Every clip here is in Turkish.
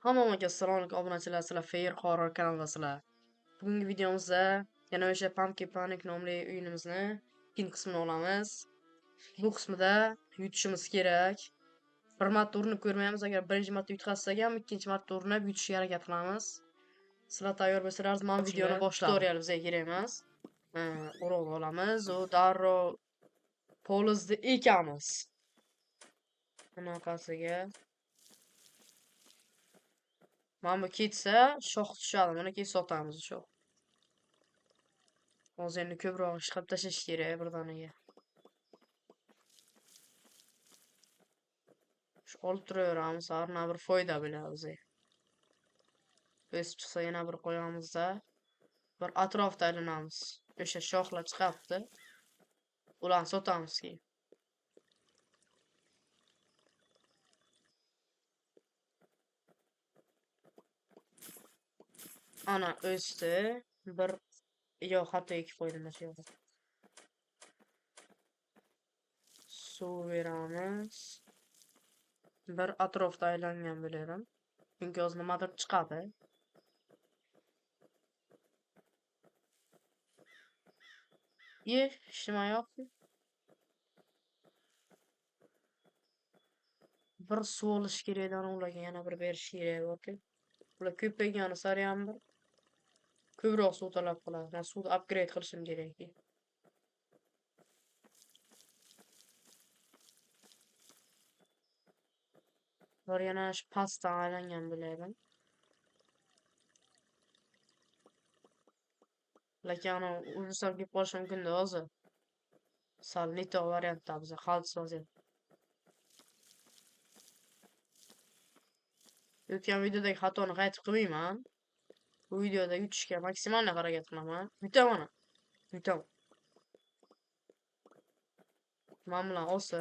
Hammaga assalomu alaykum obunachilar, sizlar Fair Horror kanaldasizlar. Bugungi videomizda yana o'sha Pumpkin Panic nomli o'yinimizni ikkinchi qismini olamiz. Bu qismida yutishimiz kerak. Bir marta urinib ko'rmaymiz, agar birinchi marta yutqazsak ham ikkinchi marta urinib yutishga harakat qilamiz. Sizlar tayyor bo'lsalaringiz, men videoni boshlab tutorial bizga kerak emas. O'roq olamiz, u darrov polizni ekamiz. Bunaqasiga mana bu ketsa shox tushadi, mana keyin sotamiz shox. Hozir endi ko'proq ish qilib tashlash kerak birdaniga. Shu olib turaveramiz, har bir foyda bo'ladi bizga. O'sib chiqsa yana bir qo'yamizda bir atrofda aylanamiz. O'sha shoxlar chiqapti. Ularni sotamiz keyin. Ana o'sdi. Bir yo'q, hatto ikki qo'ydim shu yerda. Suv beramiz. Bir atrofda aylangan bo'ladim. Chunki hozir nimadir chiqadi. Ishlayapti. Bir suv olish kerakdan ularga yana bir berish kerak yoki. Ular ko'paygani sari ham bir ko'proq suv talab qiladi. Men suvni upgrade qilishim kerak. Bir yana shu pastdan aylangan bo'ladim. Lekin urursam kelib qolishi mumkin-da hozir. Sal neto variantda biz xalta vaziyat. O'tgan videodagi xatoni qaytib qilmayman. Bu videoda yutishga maksimal harakat qilaman. Yutaman. Yutaman. Men bilan olsa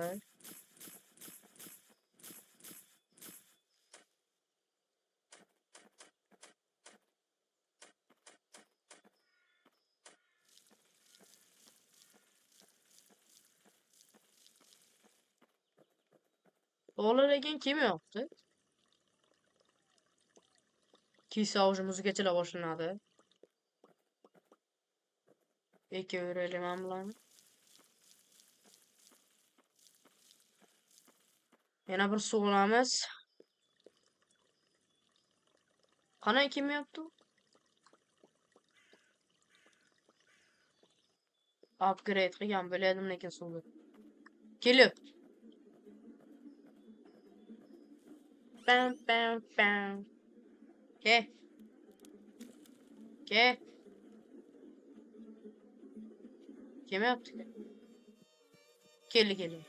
Olar ekan kelmayapti. Kiysa уже muzikachilar boshlanadi. Ekaveraylik men bilan. Yana bir suv olamiz. Qanday kelmayapti? Upgrade qilgan bo'ladim lekin suvni. Kelyapti. Pam pam pam. Ke. Kelmayapti. Keldi.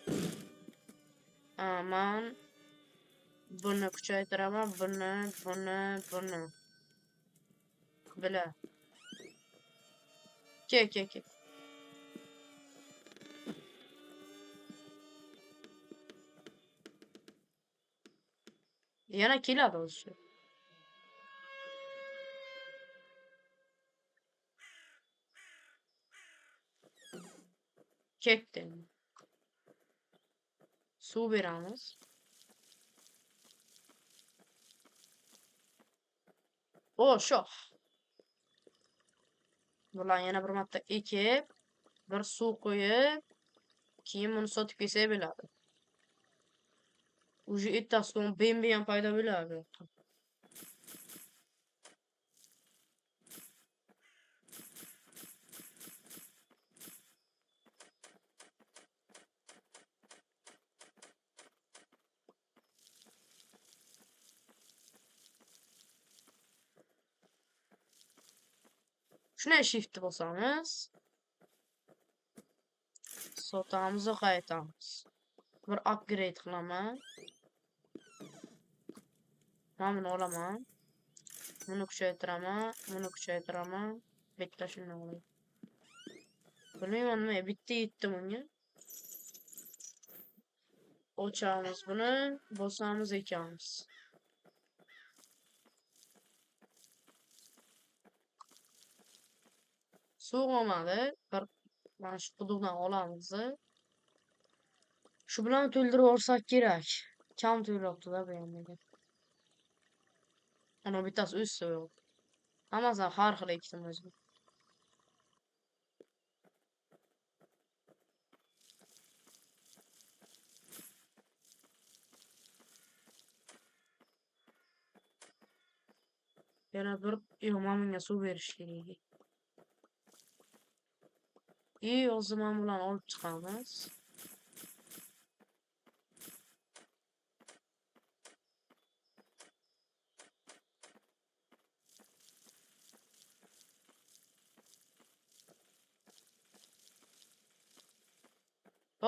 Aman. Buni kuchaytiraman, buni. Bila. Ke. Yana keladi o'sha. Ketdi. Suv beramiz. O, shox. Bularni yana bir marta ekib, bir suv qo'yib, keyin buni sotib kelsak bo'ladi. Уже ertasi kuni BMB ham paydo bo'ladi. Shuni shift bosamiz. Sotamiz va qaytamiz. Bir upgrade qilaman. Men buni olaman. Buni kuchaytiraman. Bitta shuni olay. Bilmayman nima, bitta yetdi bunga. Ochamiz buni, bosamiz ekamiz. Suv olmadi. Bir mana shu quduqdan olamiz. Shu bilan to'ldirib olsak kerak. Kam to'lyapti-da bu yerda. Ana bittasi üstü yok. Hammasidan har xil ekdim o'zim. Yana bir mana bunga suv berish kerak. O zaman bularni olib chiqamiz.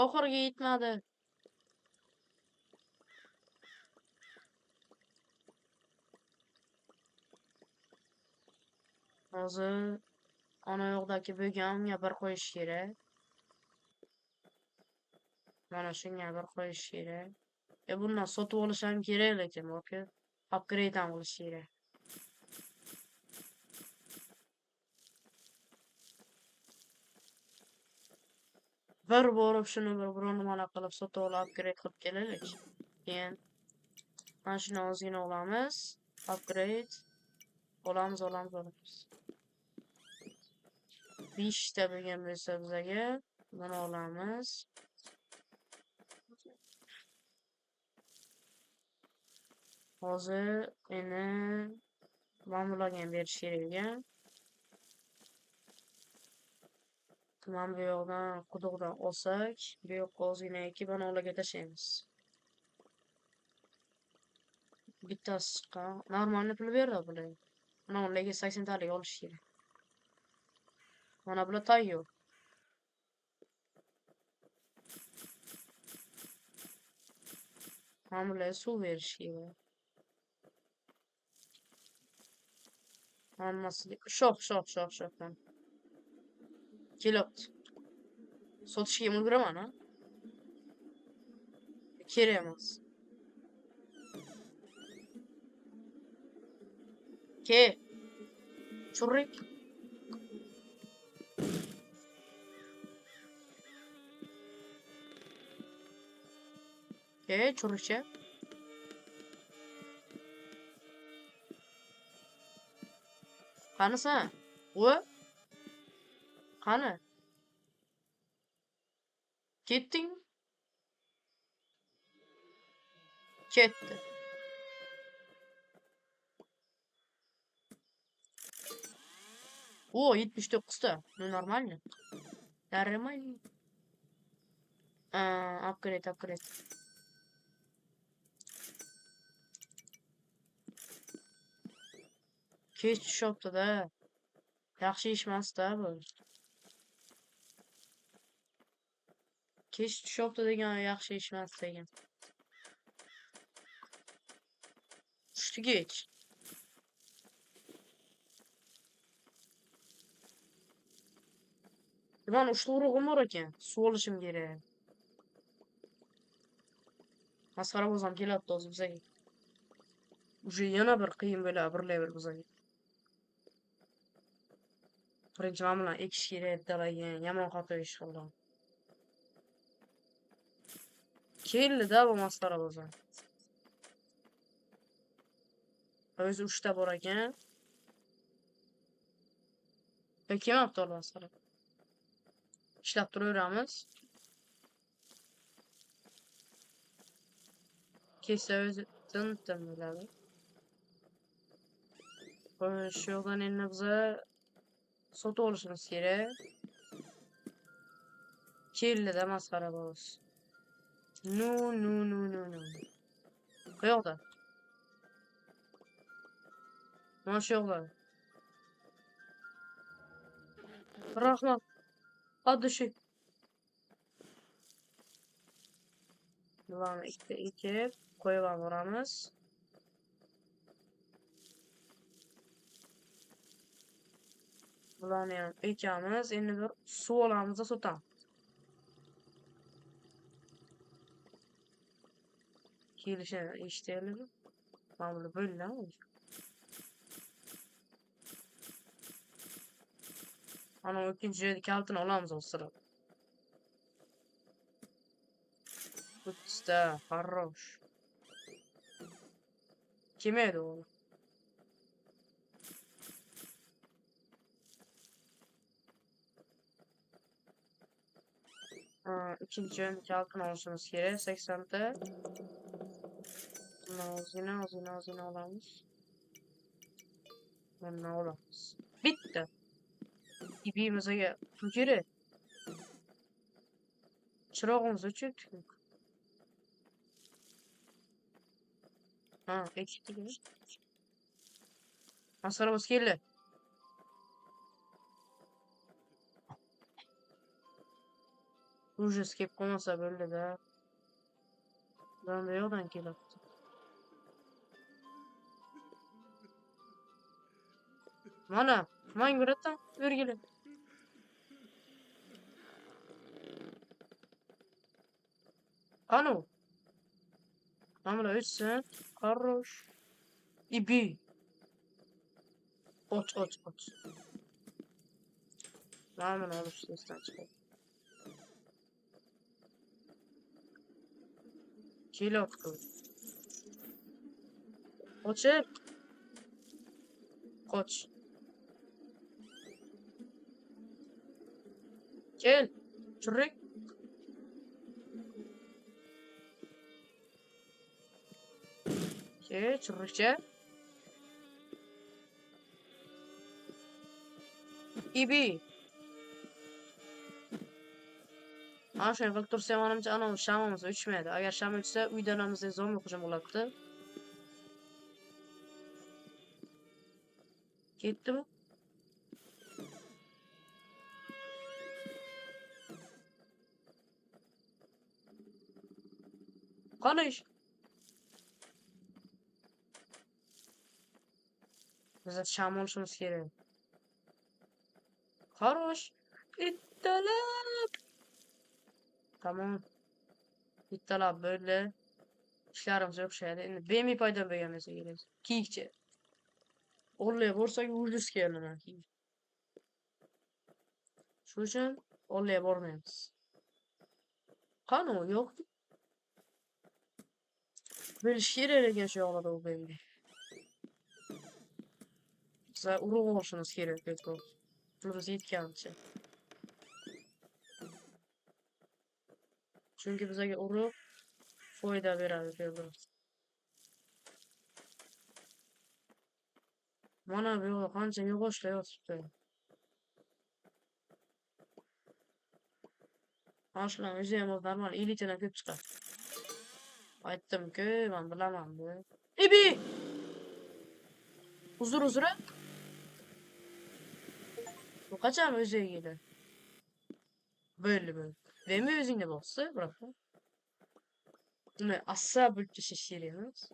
Oxiriga yetmadi. Hozir ana yoqdagi bo'gamga bir qo'yish kerak. Mana shunga bir qo'yish kerak. Bundan sotib olish ham kerak, lekin yoki upgrade ham qilish kerak. Bir borib shuni biron nima qilib sotib olib upgrade qilib kelaylik. Keyin mana shuni ozgina olamiz. Upgrade olamiz. 5 ta bo'lgan bo'lsa bizga buni olamiz. Hozir endi mana bularga ham berish kerak ekan. Mana bu yoqdan quduqdan olsak, bu yoqqa ozgina ekib ana ularga tashlaymiz. Bittasi chiqqan. Normalni pul berdi bular. Mana ularga 80 talik olish kerak. Mana bular tayyor. Mana bularga suv berish kerak. Hammasiga shox. Kelyapti. Sotishga ulguraman, ha? Kerak emas. Churrik. Churrikcha. Qani sen? Qani? Ketding? Ketdi. O, 79 ta. Ну, нормально. Нормально. Upgrade. Kech tushibdi-da. Yaxshi ishmas-da bu. Kech tushibdi degan yaxshi ishmas degan. Tushdi kech. Ben 3 urug'im bor ekan. Suv olishim kerak. Masxara bo'lsam kelyapti hozir bizga. Уже yana bir qiyin bo'ladi bir level bizga. Birinchi mana bilan ekish kerak dalaga. Yomon xato ish qildim. Keldi-da bu masxara bo'lsa. O'zi 3 ta bor ekan. Kelmabdi ular masxara. İşlab turaveramiz. Kechsa o'zi tintim bo'ladi. Shu yoqdan endi biza sotib olishimiz kerak. Keldi-da masxara bo'lsa. No. Qayoqda? Mana shu yoqda. Rahmat. Hadi şu. Bularni ikkita ekib qo'yib boramiz. Bularni ham ekamiz. Endi bir suv olamiz da sotamiz. Kelishini eshityapsizmi? Mana buni bo'ldi. Ana ikinci kalitini olamiz o sıra. Usta, хорош. Kime o? İkinci önce altın oluşumuz gereği 80'de. Yine olamaz. Ne olamaz. Bitti. İbiğimize gel. Geri. Çırağımızı çöktük. Ha, eksikti gibi. Hasarımız geldi. Ucuz kep konmasa böyle de. Ben de yoldan gelip. Mana, man göretten örgülü. Anu, namla üçsün. Karroş. İbi. Ot. Namla oluştu üstten çıkıyor. Kilo otkulu. Koçer. Koç. Gel. Çürük. Gel çürükçe. İbi. Aşağı Viktor Sevan'ımca anamız şamamız uçmaydı. Eğer şam uçsa uydanamızda zombi hücum olacaktı. Gitti mi? Konuş. Bize şam oluşumuz gerekiyor. Karoş. İttalap. Tamam. İttalap böyle. İşlerimiz yok şeyde. Şimdi benim bir paydan beğenmesi gerekiyor. Kiyikçe. Oraya borsak ucuz gelene. Şu için oraya bormayız. Kano yok. Böyle şiirlere geçiyor orada o belli. Size uru oluşunuz gerekiyor. Burası yetkençi. Çünkü bize uru fayda verir. Bana bir o kanca yokuşla yokuştu. Aşılan üzerime normal iyilicene köp çıkar. Ayttım ki ben bilemem bu. İbi! Huzura. Bu kaçar mı özeye gelir? Böyle. Ve mi özünde bozsa bırakın. Ne asla bütçe şişiriyoruz.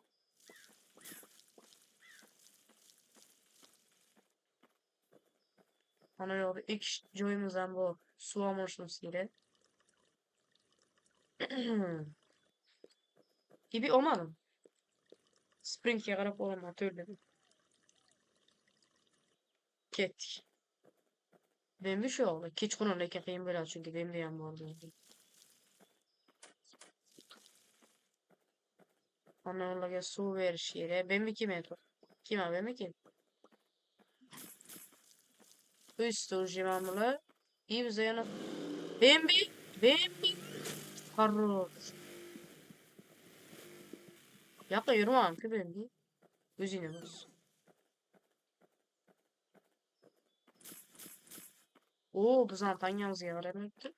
Ana yolda ilk joy'umuzdan bu slow motion seri. Gibi olmadı. Spring yakarıp olmadı öyle bir. Kettik. Benim bir şey oldu. Keç konu leke kıyım biraz çünkü benim de yan vardı. Ana yolda gel su ver şiire. Ben mi kime dur? Kime ben mi kim? Üst ucumamlı. İyi bize yana. Ben bir. Harroş. Yapma yürümem ki ben bir. Gözüne bas. Oo bu zaman tanyamız ya demekti.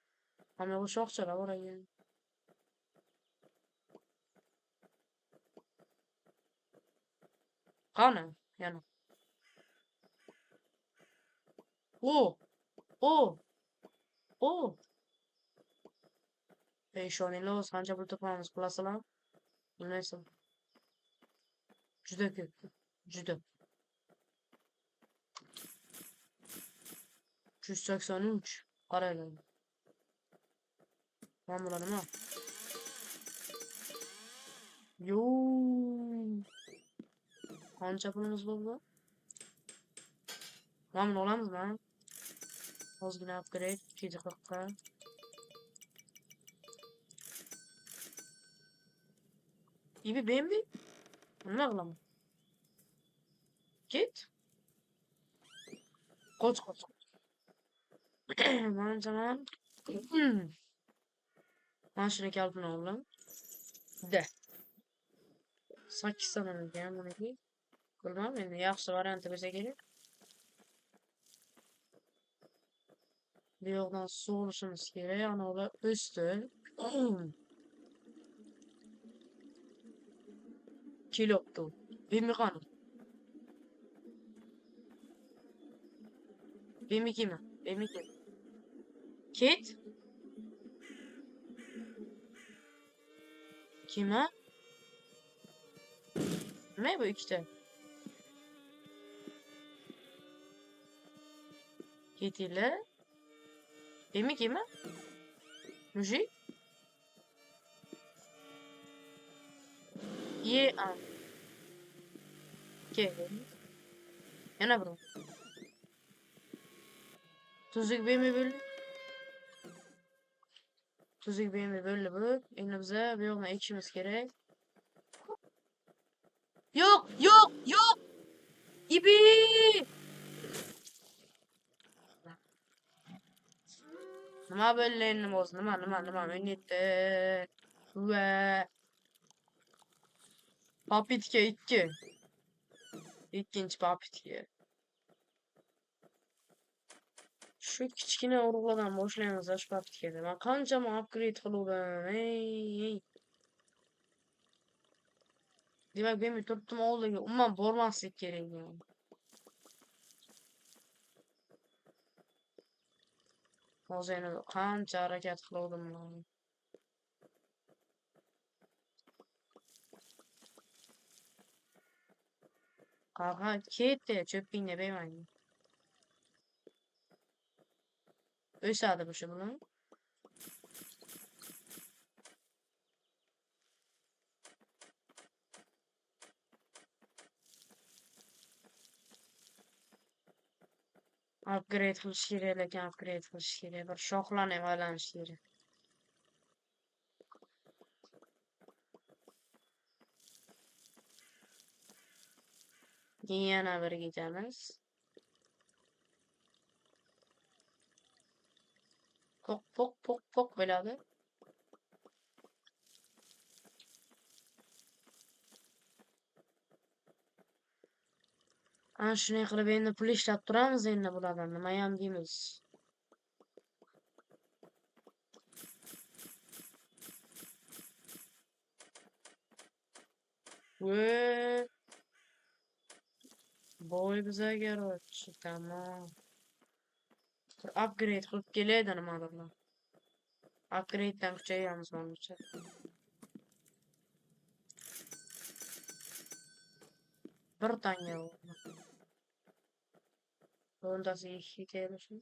Ama bu çok sıra oraya. Kanı yani. Oo. Oo. Oo. Şu an illa sanca bu toplamız plasala. Neyse. Cüde kötü. Cüde. 183. Parayla. Ben buladım ha. Yoo. Kanca pulumuz buldu. Lan olamaz lan. Ozgine upgrade. 240k. İyi bir beğen bir. Ne lan? Git. Koç. Bana zaman. Mana shuni kalbini oğlum. De. 8 tane ekan buniki. Bilmem endi yaxshi varianti bo'lsa kerak. Bu yoqdan sug'urishimiz kerak. Ana ular o'sdi. Kelyapti. Bemi qani? Bemikimi? Bemiki. Ket? Kime? Ne bu ikkita? Ketiyle. Bemikimi? Mujik? Ye an. Ke. Yana bro. Tuzuk bemi böyle. Tuzuk bemi böyle bu. Endi bize bu yoqdan ekishimiz kerak. Yo'q, yo'q, yo'q. İbi! Nima bo'ldi endi o'zi? Nima o'ynayapti? Va Papitka 2. İkinci Papitka. Şu kichkina urug'lardan boshlaymiz yosh Papitkada. Men qanchama upgrade qiluvdim. Ey. Demak, men turibdim oldiga umuman bormaslik kerak. Hozir yana qancha harakat qiluvdim men. Qaqa ketdi, cho'ppingni bermang. O'sadi bu shu bilan. Upgrade qilish kerak lekin upgrade qilish kerak. Bir shohlanib aylanish kerak. Yana bir ketamiz. Pok bo'ladi. Ana shunday qilib endi pul ishlab turamiz endi bulardan. Nimayam deymiz. Ve boy bize gerek. Tamam. Upgrade qilib keladi nimadirlar. Upgrade'dan kuchayamiz menimcha. Bir tanga oldu. O'ntasi ikki kelishi.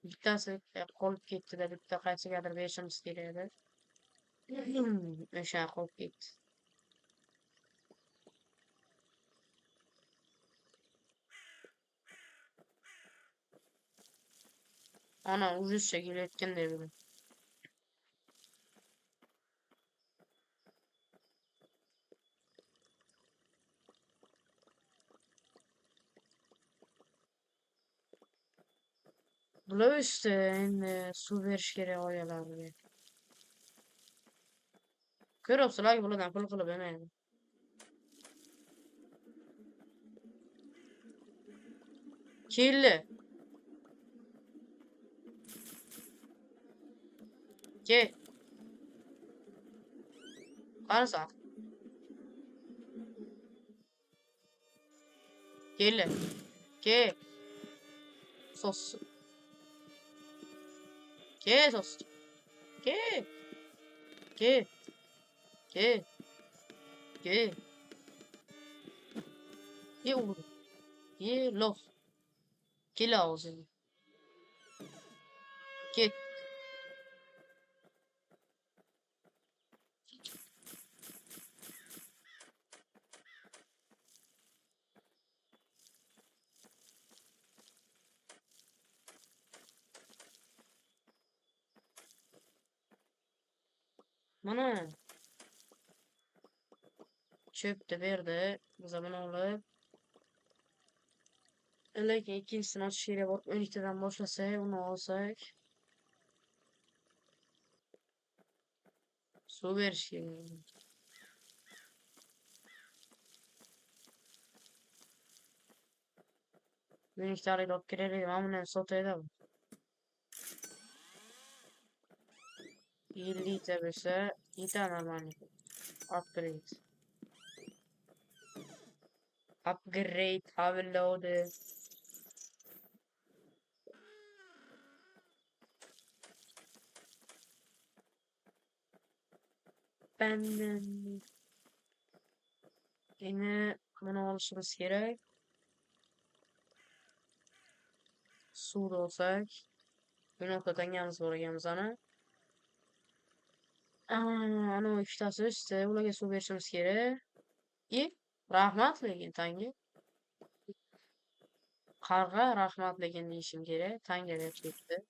Bittasi qolib ketdi-da, bitta qaysigadir berishimiz kerak edi. O'sha qolib ketdi. Ana uzuncha kelayotgan dedi. Bular işte endi suv berish kerak oyalarga. Ko'ryapsizlar, bulardan pul qilib bermaydi. Keldi. Ke. Qarasan. Keldi. Ke. Sos. Ke sos. Ke. Ke. Ke. Ke. Ye oğlum. Ye lof. Gel ağzını. Git. Bana çöp de verdi. O zaman olup. Lekin ikkincisini açış yeri var. 12'den başlasak onu alsak. Su veriş geliyor. Bir miktarı yok girelim ama ne sotaya da bu. 50 ise bir tane normal. Upgrade. Upgrade. Overload. Benden. Yine bunu alışımız gerek. Su da olsak. Bir noktadan yalnız varacağımız ana. Ana iştahsı işte. Ulaga su verişimiz gerek. İyi. Rahmat legin tangi. Karga rahmat legin deyişim gerek. Tangi de çekti.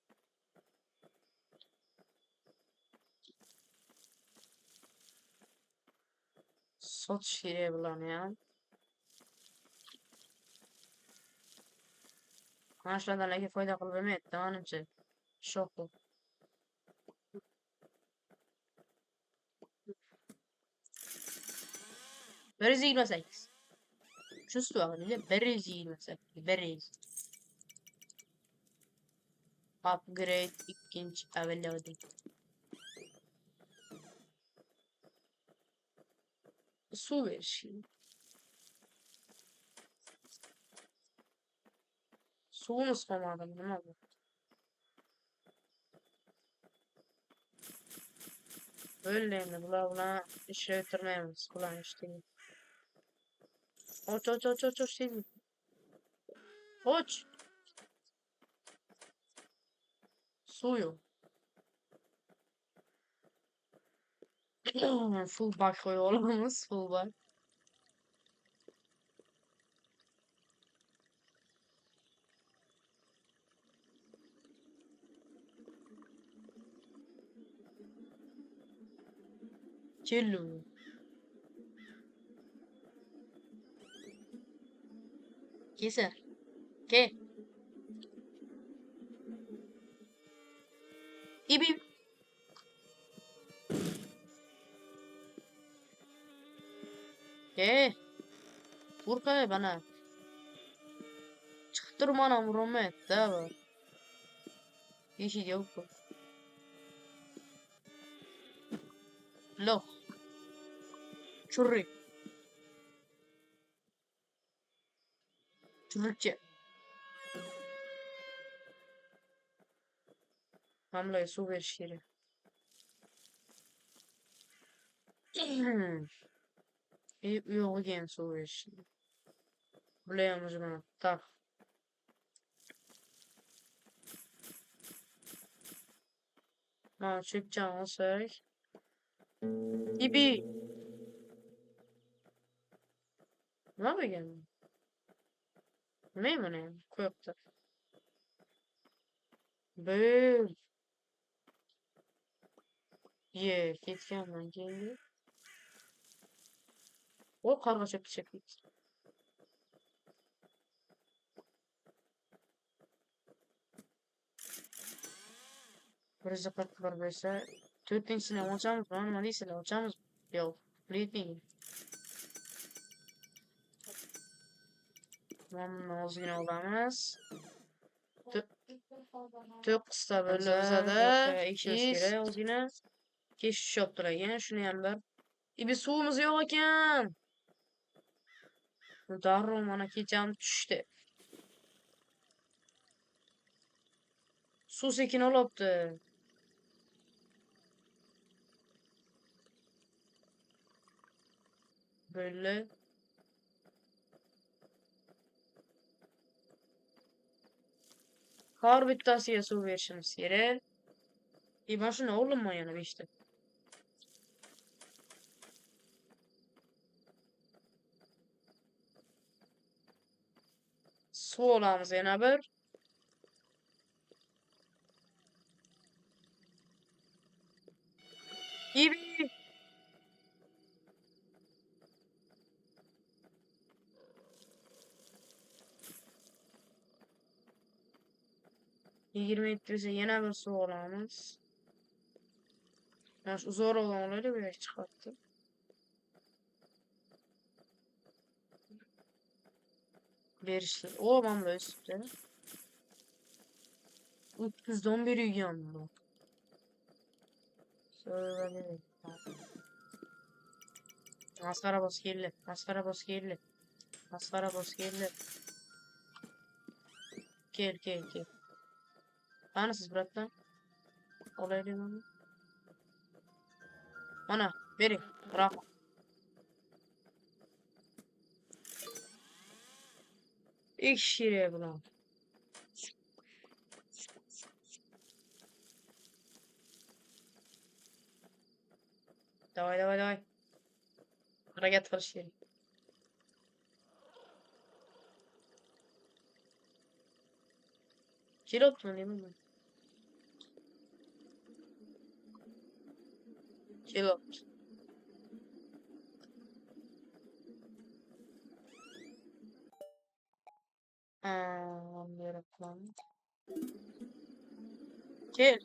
Sot şire bulanıyan. Anlaşılan lagi foyda kılbımı etti. Anımca. Şok bu. Berezi 28. Şustu bakın. Berezi 28. Berezi. Upgrade ikinci available. Su ver şimdi. Su mu sıkamadım değil mi bu? Öyle mi? Buna işe götürmeyemiz. Ulan işte. Oç değil. Oç. Suyu. Full bakıyor olamaz. Full bak. Cello. Keser. Ke. İbi. Ke. Vur kaya bana. Çıktırmana vurma et. Daha bir şey yok bu. Loh. Çürük. Çürükçe. Hamle su ver şiri. Yok again su ver şiri. Buraya mı? Tak. Ha çıkacağım olsak. İbi. Ne yapayım? Ne mi ne? Koyupta. Böyle. Ye. Ketken lan geldi. O karga çekecek. Burası katlar böyle. Dörtüncüsüne alacağımız mı? Anlamadıysa alacağımız mı? Yok. Bleeding. Tamam ağzı yine olamaz. Çok kısa böyle bize de işimiz gereği o yine. Geçiş yoktur yine şunu yanlar. Bir suyumuz yok iken. Darım bana ki cam düştü. Su sekin oluptu. Böyle. Kar bittasıya su verişimiz gereği. Ben şunu oğlum mu yana işte. Su olamız yana bir. İyi. 20 litresi yine bir su olamaz. Yani şu zor olan olayla bir çıkarttım. Verişli. O ben böyle üstte. 300'den beri yandı. Şöyle. Maskara boss geldi. Maskara boss geldi. Maskara boss geldi. Gel gel gel. Bana siz bırak lan. Olay değil mi? Bana verin. Bırak. İlk şireye bulan. Давай, давай, давай. Hareket var şiri. Şiri oturma değil mi? Şiri otur. Anlıyorum lan. Gel.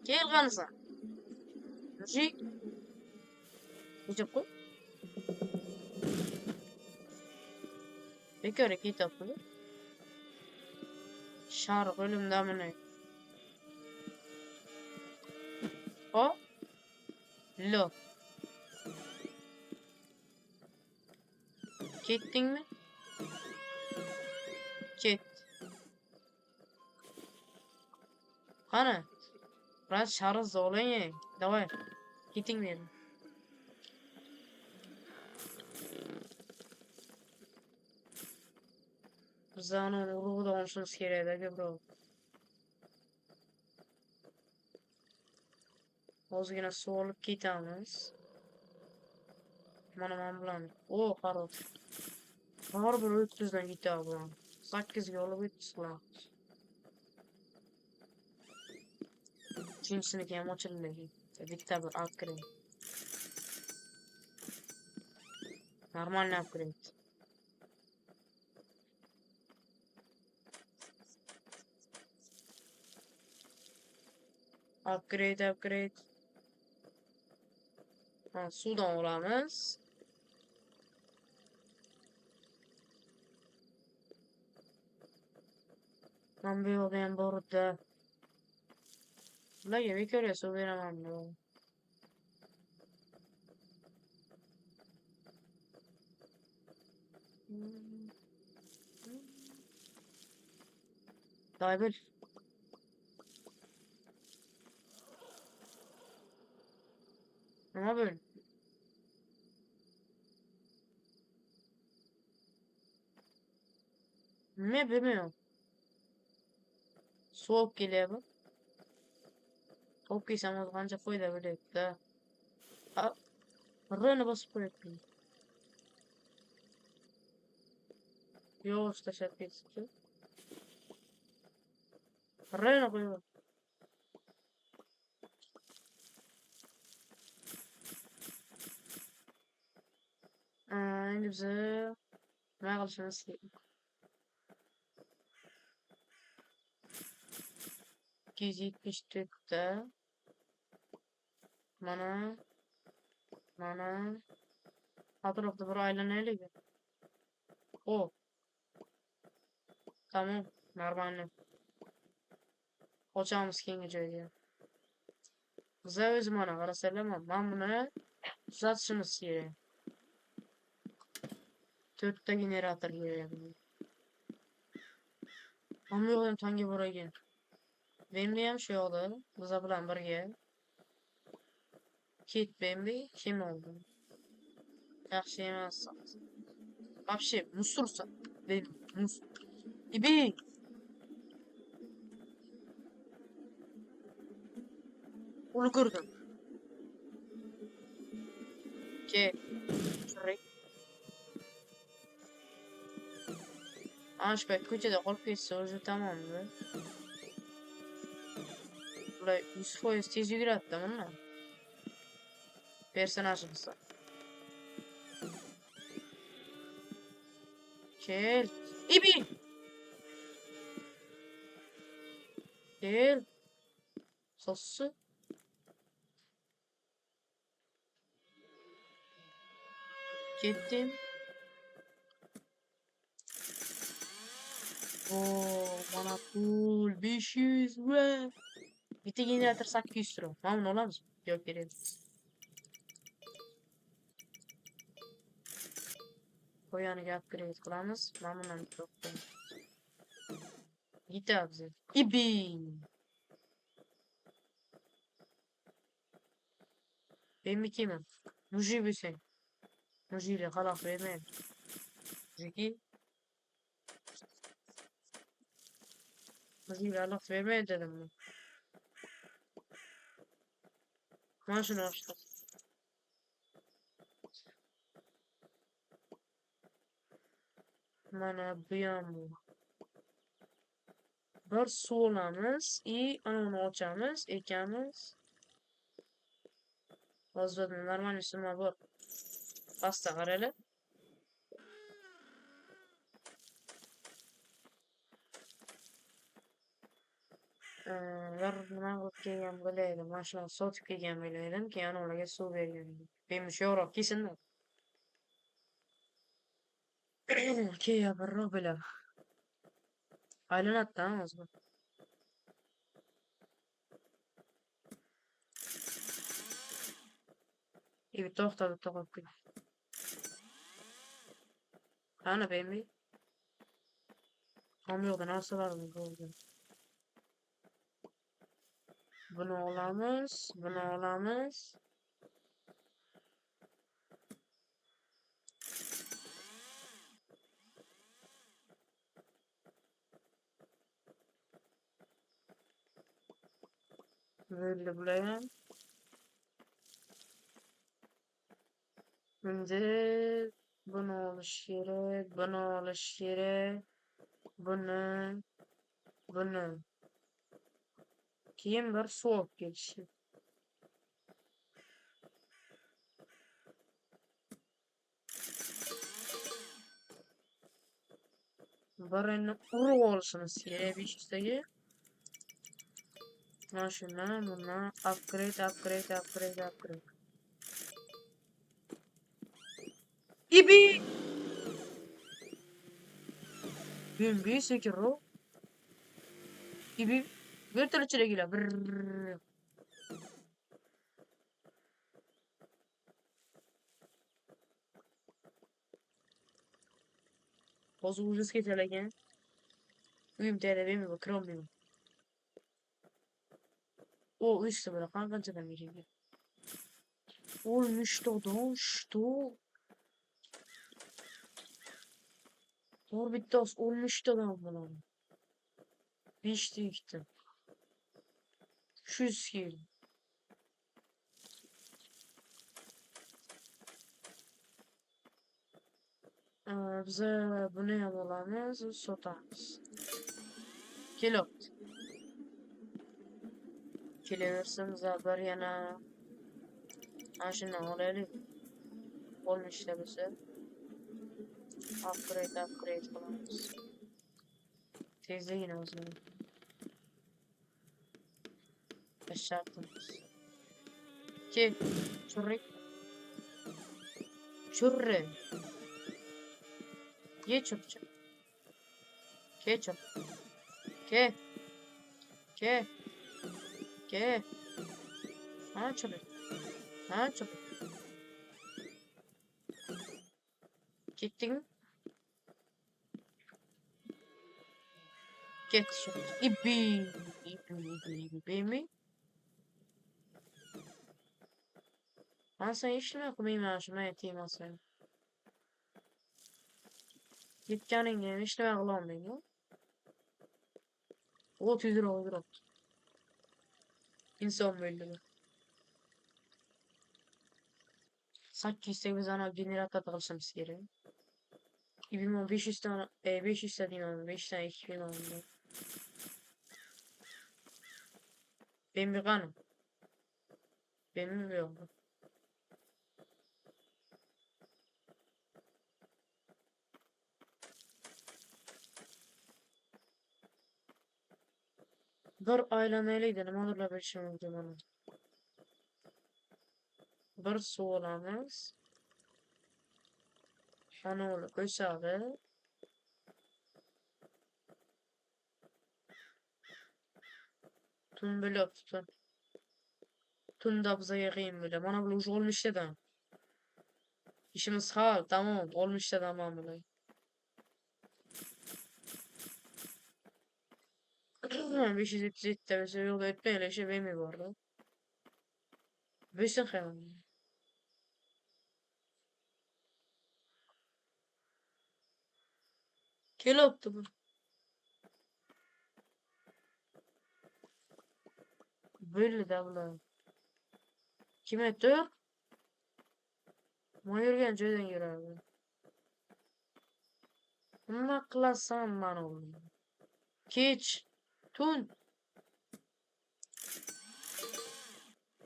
Gel kanısa. Müzik. Müzik koy. Peki hareket yapıyor. Şarkı ölümden mi ne? O. Lo. Gittin mi? Git. Hani? Biraz şarkı zorlayın. Давай. Gittin mi? Zanın ruhu da olsun skerede bro. Ozgina soğulup gitamiz. Mana bulan. O qarot. Har bir 300'dan gitti bulan. 8 yolu 300 bulan. Üçüncüsünü kim açıldı? Bitti bir upgrade. Нормальный upgrade. Upgrade. Ha, sudan olamız. Ben bir odayım burada. La yemek öyle su veremem bu. Daybel. Ne böyle? Ne bilmiyorum. Soğuk geliyor bu. Soğuk giysem o zaman ancak koy da böyle de. Rını basıp bırakayım. Yok işte şey yapayım. Rını koyuyor. Şimdi bize ne kalışınız ki? 274'te mana atrofta bir aylanaylik. O tamam normal. Ocağımız kenge joyga. Bize o'zi mana qarasalar men buni tuzatishimiz kerak. 4 ta generator kerak. Hamma yo'qdan tanga bor ekan. Bemli ham shu yoqda biza bilan birga. Ket Bembi kim oldu? Yaxshi emas. Вообще musursa. Mus. İbi. Ulgurdum. Ke. Şurayı. Aşk be ko'chada qolib ketsa o'zi tamommi? Ular 100% tez yuguradi mana. Personajimizda. Kel. İbi. Kel. Sosu. Gittim. Oo, bana pul 500 ve bir tek generator 800 lira. Mamnun olar mısın? Yok verelim. Koyanı upgrade kılamiz. Mamnun yok. Gitti abi. İbi. Ben mi kimim? Muji bir sen. Muji ile kalak vermeyeyim. Zeki. Muji ile kalak vermeyeyim dedim mi? Maaşını açtım. Bana duyan bu. Bir soğulamız. İyi onu açamız. Ekemiz. Vazgeçtim. Normal üstüme bu. Pasta kareli. Bir nima qilib kelgan bo'laydim. Mashinani sotib kelgan bo'laydim. Keyin ularga suv bergan edim. Benim bir şey yo'q kesinda. Keyin birroq bo'la. Aylanadi-da o'zi. Bir to'xta, bitta qo'yib qo'y. Qani bermay. Ham yo'qda narsa bormi bo'ldi. Buni olamiz, buni olamiz. Böyle bulayam. Şimdi bunu olish kerak, buni olish kerak, buni, buni. Keyin bir suv olib kelishi. Birini urib olishimiz kerak 500taga. Mana shundan buni upgrade. İbi! Bir sekiro. İbi. Bir tane çilegiyle. Brrrr. Bozu ucuz getiregen. Uyum TL'mi mi? Kırılmıyor. O işte böyle kankacadan geliyor. Olmuştu da işte. Doğru bitti az. Olmuştu da bunu. Beşti gittim. 200 kilo. Bize bunu yapalımız. Sotamız. Kilo. Kilo versiniz bir yana. Aşından olaylı. Olmuştu bize. Upgrade kılamız. Teyze yine o zaman. Şartımız. Ki. Çürük. Çürre. Ye çöpçü. Ke çöp. Ke. Ke. Ke. Ha çöp. Ha çöp. Gittin mi? Git şu. İbi mi? Ben sana işleme koyayım ya şuna yeteyim aslında. Dükkanın gibi işleme kullanmayayım. 30 lira olur. İnsan böyle mi? Sanki istediğimiz ana 1000 lira takılışımız gerekiyor. 2500 tane 500 tane aldım. 5 tane 2000 aldım. Ben bir kanım. Benim yok. Bir aylamayla gidelim. Alırla bir şey oldu bana. Bir su olamaz. Ana oğlu koysağı. Tun böyle tutun. Tun da bize yakayım böyle. Bana böyle ucu olmuş dedim. İşimiz hal tamam. Olmuş dedim tamam böyle. 577 de yol etmeyle şey benim mi vardı? Beşin hemen. Kilo yaptı bu. Böyle de bu. Kime diyor? Mayur genceden girer. Ama klasan man oğlum. Kiç. Tun.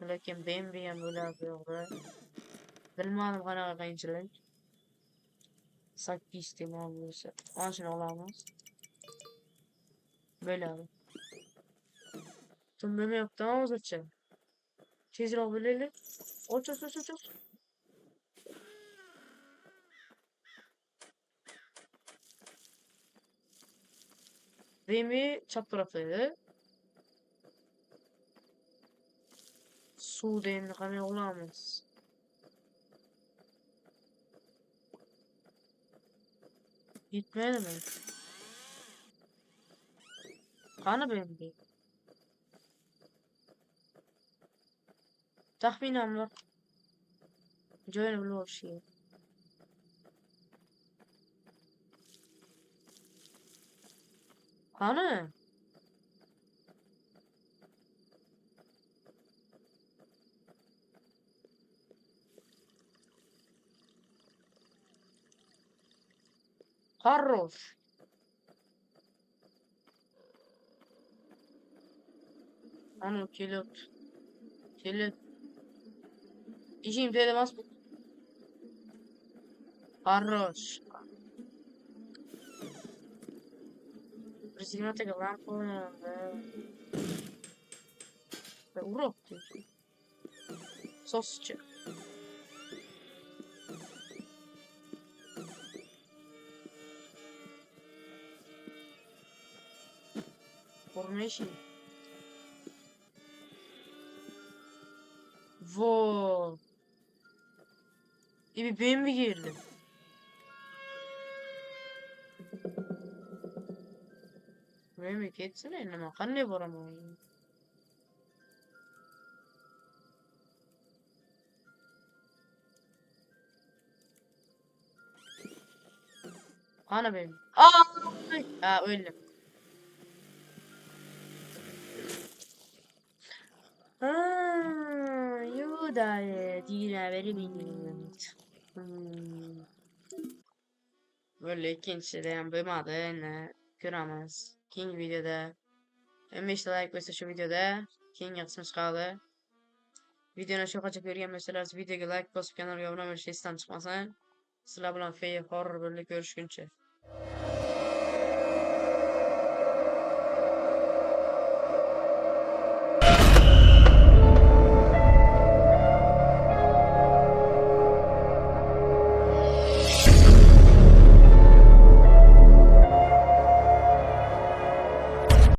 Lakin benim bir böyle yapıyor. Bilmem kana kayıncılık. Sakki istemi olursa. Onun için olamaz. Böyle abi. Tun böyle yaptı ama uzatacağım. Çizil o böyle. Oç oç oç oç oç. Remi çap taraftaydı. Su demli kana olamaz. Gitmedi mi? Kanı benim değil. Tahminen var. Join bir şey. Kanı. Harroş. Ano kilit. Kilit. İşim dedim az. Harroş. Pristigmata che lampo. Urok. Sosçu. Formation. Vo. Bir ben mi girdim? Ben mi geçsene elime? Kan ne var ama? Ana benim. Aa! Ha öyle. Ha, yo da değil haberi bilmiyorum. Hmm. Böyle ikincisi de yani bölmadı ne göremez. King videoda 15 like koysa şu videoda King kısmı kaldı. Videona çok açık görgen mesela videoya like basıp kanala abone olmayı şeyden çıkmasın. Sıla bulan fey horror böyle görüşünce.